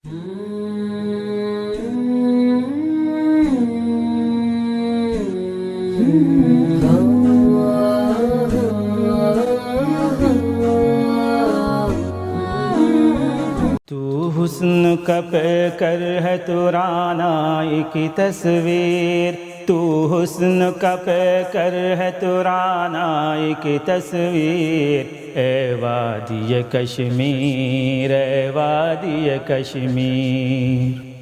تو حسن کا پیکر ہے تو رعنائی کی تصویر، تو حسن کا پیکر ہے تو رعنائی کی تصویر، اے وادی کشمیر، اے وادی کشمیر،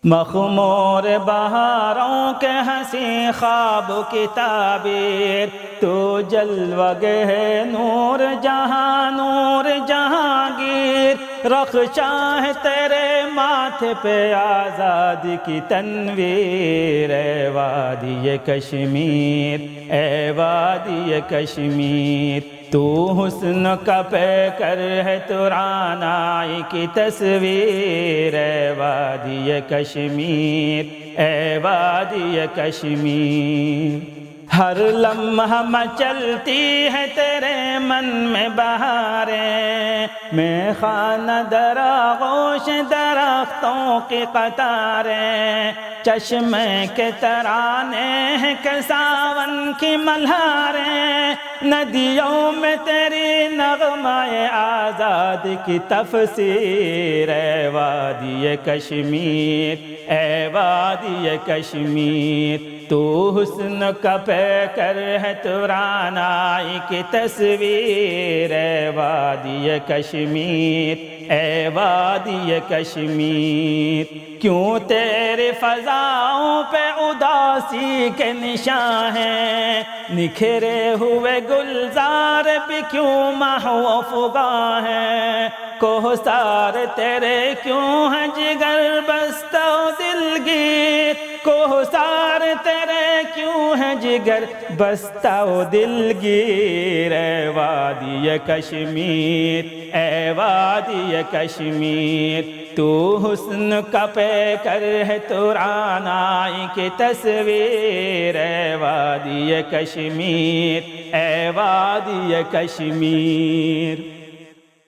مخمور بہاروں کے ہنسی خواب کی تعبیر، تو جلوہ گہ نور جہاں نور جہانگیر، رخشاں ہے تیرے ماتھے پہ آزادی کی تنویر، اے وادی کشمیر، اے وادی کشمیر، تو حسن کا پیکر ہے تو رعنائی کی تصویر، اے وادی کشمیر، اے وادی کشمیر، ہر لمحہ مچلتی ہے تیرے من میں بہاریں، میں خانہ در آغوش درختوں کی قطاریں، چشمے کے ترانے ہیں کہ ساون کی ملہاریں، ندیوں میں تیری نغمہ آزاد کی تفسیر، اے وادی کشمیر، اے وادی کشمیر، تو حسن کا پیکر ہے تو رعنائی کی تصویر، اے وادی کشمیر، اے وادی کشمیر، کیوں تیرے فضاؤں پہ اداسی کے نشاں ہیں، نکھرے ہوئے گلزار بھی کیوں محو و فغاں ہیں، کوہسار تیرے کیوں ہیں جگر بستہ و دلگیر، کوہسار تیرے کیوں ہیں جگر بستہ و دلگیر، اے وادی کشمیر، اے وادی کشمیر، تو حسن کا پیکر ہے تو رعنائی کی تصویر، اے وادی کشمیر، اے وادی کشمیر،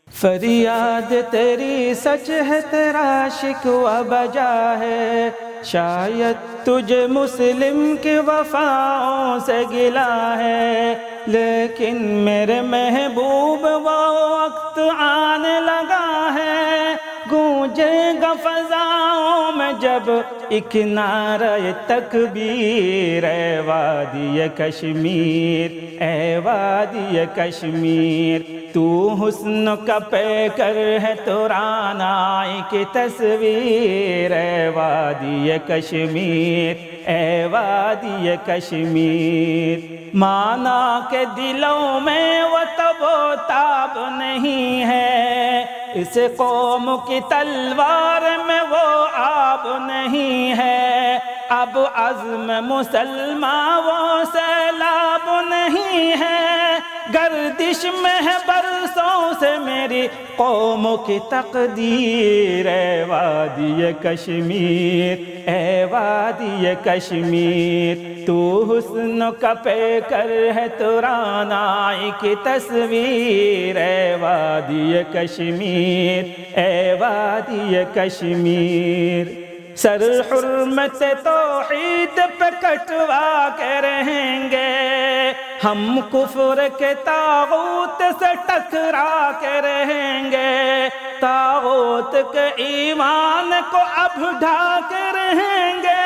فریاد تیری سچ ہے تیرا شکوہ بجا ہے، شاید تجھے مسلم کی وفاؤں سے گلہ ہے، لیکن میرے محبوب وہ وقت آنے لگا ہے، گونجے گا فضاؤں میں جب ایک نعرہ تکبیر، اے وادی کشمیر، اے وادی کشمیر، تو حسن کا پیکر ہے تو رعنائی کی تصویر، اے وادی کشمیر، اے وادی کشمیر، مانا کہ دلوں میں وہ تب و تاب نہیں ہے، اس قوم کی تلوار میں وہ آب نہیں ہے، اب عزم مسلمان وہ سیلاب نہیں ہے، گردش میں ہے برسوں سے میری قوم کی تقدیر، اے وادی کشمیر، اے وادی کشمیر، تو حسن کا پیکر ہے تو رعنائی کی تصویر، اے وادی کشمیر، اے وادی کشمیر، سر حرمت توحید پہ کٹوا کے رہیں گے، ہم کفر کے طاغوت سے ٹکرا کے رہیں گے، طاغوت کے ایمان کو اب ڈھا کے رہیں گے،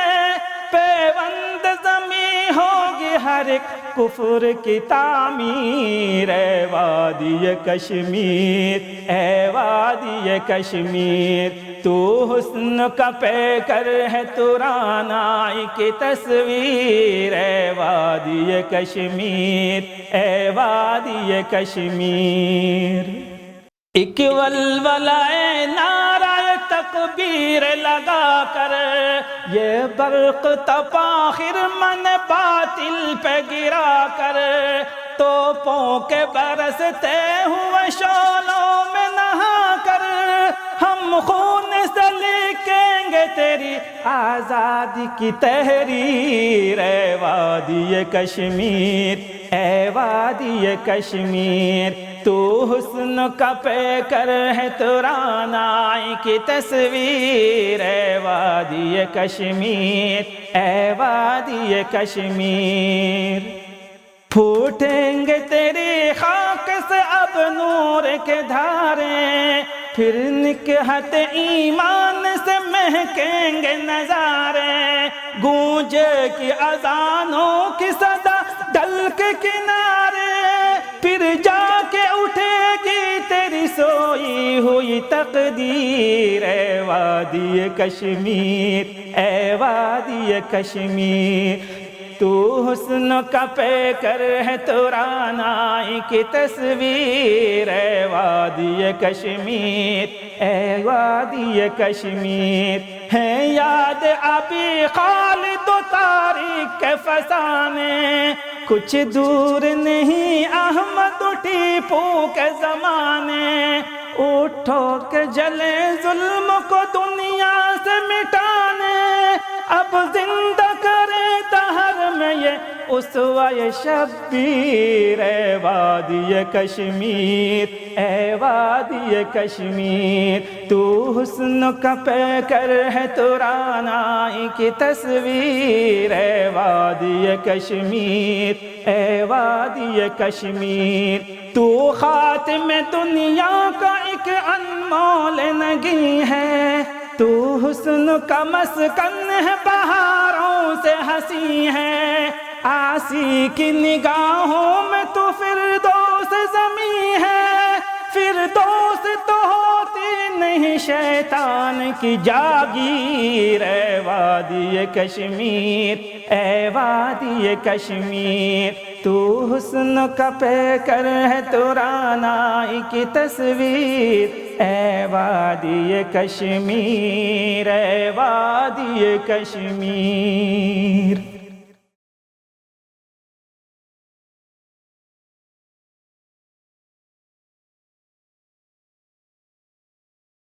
پیوند زمیں ہوگی ہر ایک کفر کی تعمیر، اے وادی کشمیر، اے وادی کشمیر، تو حسن کا پیکر ہے تو رعنائی کی تصویر، اے وادی کشمیر، اے وادی کشمیر، ایک ولولہ نعرہ تکبیر لگا کر یہ برق تپاخر من باطل پہ گرا کر، توپوں کے برستے ہوئے شعلوں میں نہا کر، ہم خون سے لکھیں گے تیری آزادی کی تحریر، اے وادی کشمیر، اے وادی کشمیر، تو حسن کا پیکر ہے تو رعنائی کی تصویر، اے وادی کشمیر، اے وادی کشمیر۔ پھوٹیں گے تیری خاک سے اب نور کے دھارے، پھر نکہت ایمان سے مہکیں گے نظارے، گونجے کی اذانوں کی صدا ڈل کے کنارے، پھر جا کے اٹھے گی تیری سوئی ہوئی تقدیر، اے وادی کشمیر، اے وادی کشمیر۔ تو حسن کا پیکر ہے تو رعنائی کی تصویر، اے وادی کشمیر، اے وادی کشمیر۔ ہے یاد ابھی خالد و طارق کے فسانے، کچھ دور نہیں احمد ٹیپو کے زمانے، اٹھو کہ جلے ظلم کو دنیا سے مٹانے، اب زندہ کرے دہر میں یہ اسوہ شبیر، اے وادی کشمیر، اے وادی کشمیر۔ تو حسن کا پیکر ہے تو رعنائی کی تصویر، اے وادی کشمیر، اے وادی کشمیر۔ تو خاتم دنیا کا ایک انمول نگیں ہے، تو حسن کا مسکن ہے بہاروں سے ہنسی ہے، آسی کی نگاہوں میں تو فردوس زمیں ہے، فردوس تو ہوتی نہیں شیطان کی جاگیر، اے وادی کشمیر، اے وادی کشمیر۔ تو حسن کا پیکر ہے تو رعنائی کی تصویر، اے وادی کشمیر، اے وادی کشمیر۔